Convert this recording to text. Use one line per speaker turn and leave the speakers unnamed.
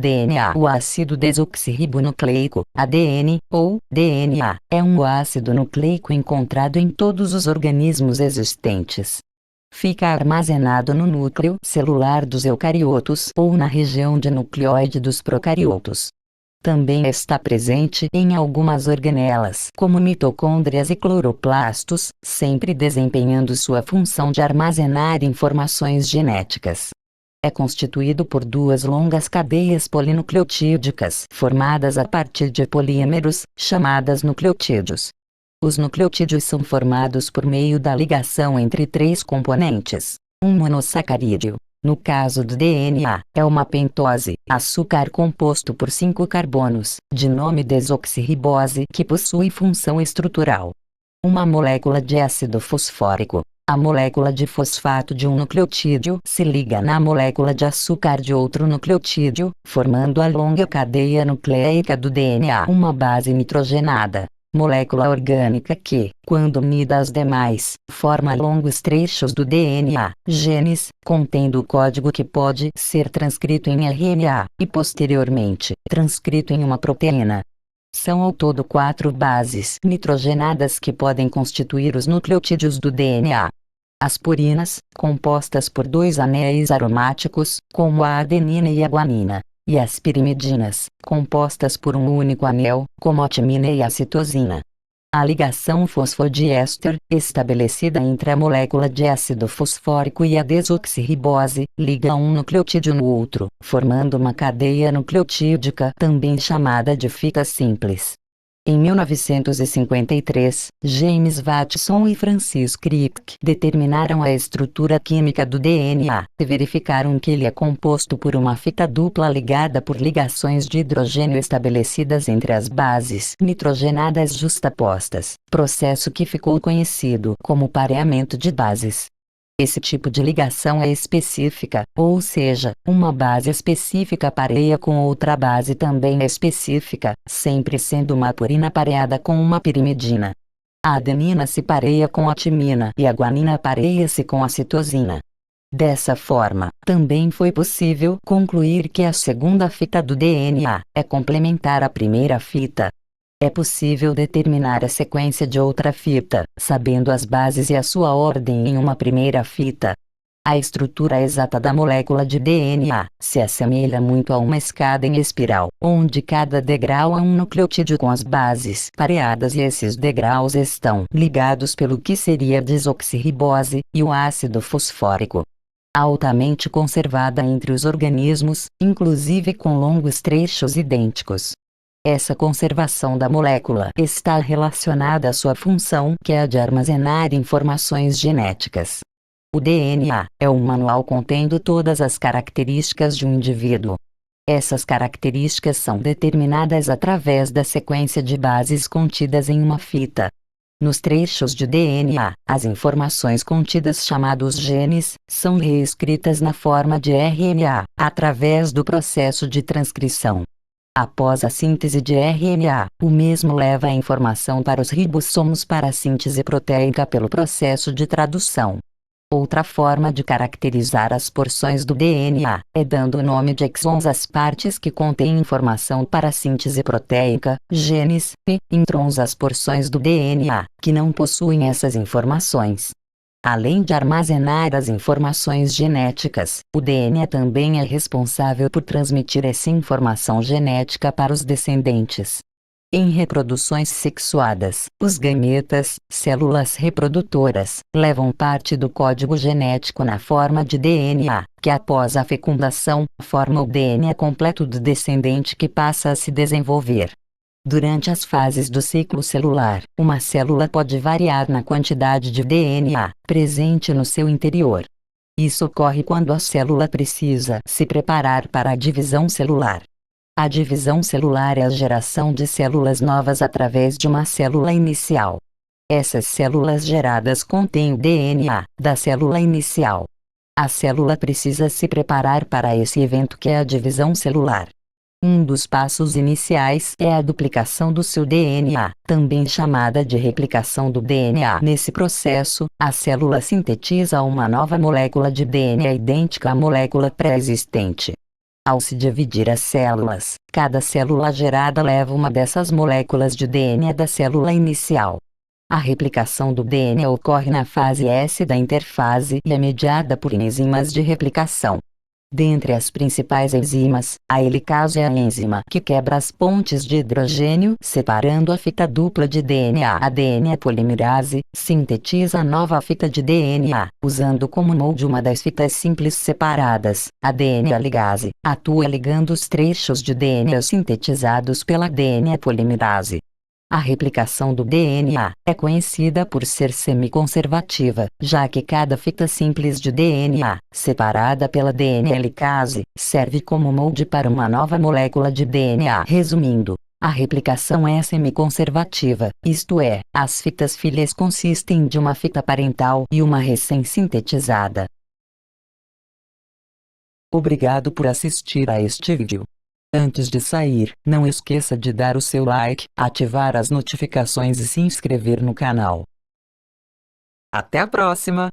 DNA. O ácido desoxirribonucleico, ADN, ou DNA, é um ácido nucleico encontrado em todos os organismos existentes. Fica armazenado no núcleo celular dos eucariotos ou na região de nucleoide dos procariotos. Também está presente em algumas organelas, como mitocôndrias e cloroplastos, sempre desempenhando sua função de armazenar informações genéticas. É constituído por duas longas cadeias polinucleotídicas formadas a partir de polímeros, chamadas nucleotídeos. Os nucleotídeos são formados por meio da ligação entre três componentes. Um monossacarídeo, no caso do DNA, é uma pentose, açúcar composto por 5 carbonos, de nome desoxirribose, que possui função estrutural. Uma molécula de ácido fosfórico. A molécula de fosfato de um nucleotídeo se liga na molécula de açúcar de outro nucleotídeo, formando a longa cadeia nucleica do DNA. Uma base nitrogenada. Molécula orgânica que, quando unida às demais, forma longos trechos do DNA, genes, contendo o código que pode ser transcrito em RNA, e posteriormente, transcrito em uma proteína. São ao todo 4 bases nitrogenadas que podem constituir os nucleotídeos do DNA. As purinas, compostas por 2 anéis aromáticos, como a adenina e a guanina. E as pirimidinas, compostas por um único anel, como a timina e a citosina. A ligação fosfodiéster, estabelecida entre a molécula de ácido fosfórico e a desoxirribose, liga um nucleotídeo no outro, formando uma cadeia nucleotídica também chamada de fica simples. Em 1953, James Watson e Francis Crick determinaram a estrutura química do DNA e verificaram que ele é composto por uma fita dupla ligada por ligações de hidrogênio estabelecidas entre as bases nitrogenadas justapostas, processo que ficou conhecido como pareamento de bases. Esse tipo de ligação é específica, ou seja, uma base específica pareia com outra base também específica, sempre sendo uma purina pareada com uma pirimidina. A adenina se pareia com a timina e a guanina pareia-se com a citosina. Dessa forma, também foi possível concluir que a segunda fita do DNA é complementar à primeira fita. É possível determinar a sequência de outra fita, sabendo as bases e a sua ordem em uma primeira fita. A estrutura exata da molécula de DNA se assemelha muito a uma escada em espiral, onde cada degrau é um nucleotídeo com as bases pareadas e esses degraus estão ligados pelo que seria a desoxirribose e o ácido fosfórico. Altamente conservada entre os organismos, inclusive com longos trechos idênticos. Essa conservação da molécula está relacionada à sua função, que é a de armazenar informações genéticas. O DNA é um manual contendo todas as características de um indivíduo. Essas características são determinadas através da sequência de bases contidas em uma fita. Nos trechos de DNA, as informações contidas chamados genes, são reescritas na forma de RNA, através do processo de transcrição. Após a síntese de RNA, o mesmo leva a informação para os ribossomos para a síntese proteica pelo processo de tradução. Outra forma de caracterizar as porções do DNA é dando o nome de exons às partes que contêm informação para a síntese proteica, genes, e introns às porções do DNA que não possuem essas informações. Além de armazenar as informações genéticas, o DNA também é responsável por transmitir essa informação genética para os descendentes. Em reproduções sexuadas, os gametas, células reprodutoras, levam parte do código genético na forma de DNA, que após a fecundação, forma o DNA completo do descendente que passa a se desenvolver. Durante as fases do ciclo celular, uma célula pode variar na quantidade de DNA presente no seu interior. Isso ocorre quando a célula precisa se preparar para a divisão celular. A divisão celular é a geração de células novas através de uma célula inicial. Essas células geradas contêm o DNA da célula inicial. A célula precisa se preparar para esse evento que é a divisão celular. Um dos passos iniciais é a duplicação do seu DNA, também chamada de replicação do DNA. Nesse processo, a célula sintetiza uma nova molécula de DNA idêntica à molécula pré-existente. Ao se dividir as células, cada célula gerada leva uma dessas moléculas de DNA da célula inicial. A replicação do DNA ocorre na fase S da interfase e é mediada por enzimas de replicação. Dentre as principais enzimas, a helicase é a enzima que quebra as pontes de hidrogênio, separando a fita dupla de DNA. A DNA polimerase sintetiza a nova fita de DNA, usando como molde uma das fitas simples separadas. A DNA ligase atua ligando os trechos de DNA sintetizados pela DNA polimerase. A replicação do DNA é conhecida por ser semiconservativa, já que cada fita simples de DNA, separada pela DNA helicase, serve como molde para uma nova molécula de DNA. Resumindo, a replicação é semiconservativa, isto é, as fitas filhas consistem de uma fita parental e uma recém-sintetizada. Obrigado por assistir a este vídeo. Antes de sair, não esqueça de dar o seu like, ativar as notificações e se inscrever no canal. Até a próxima!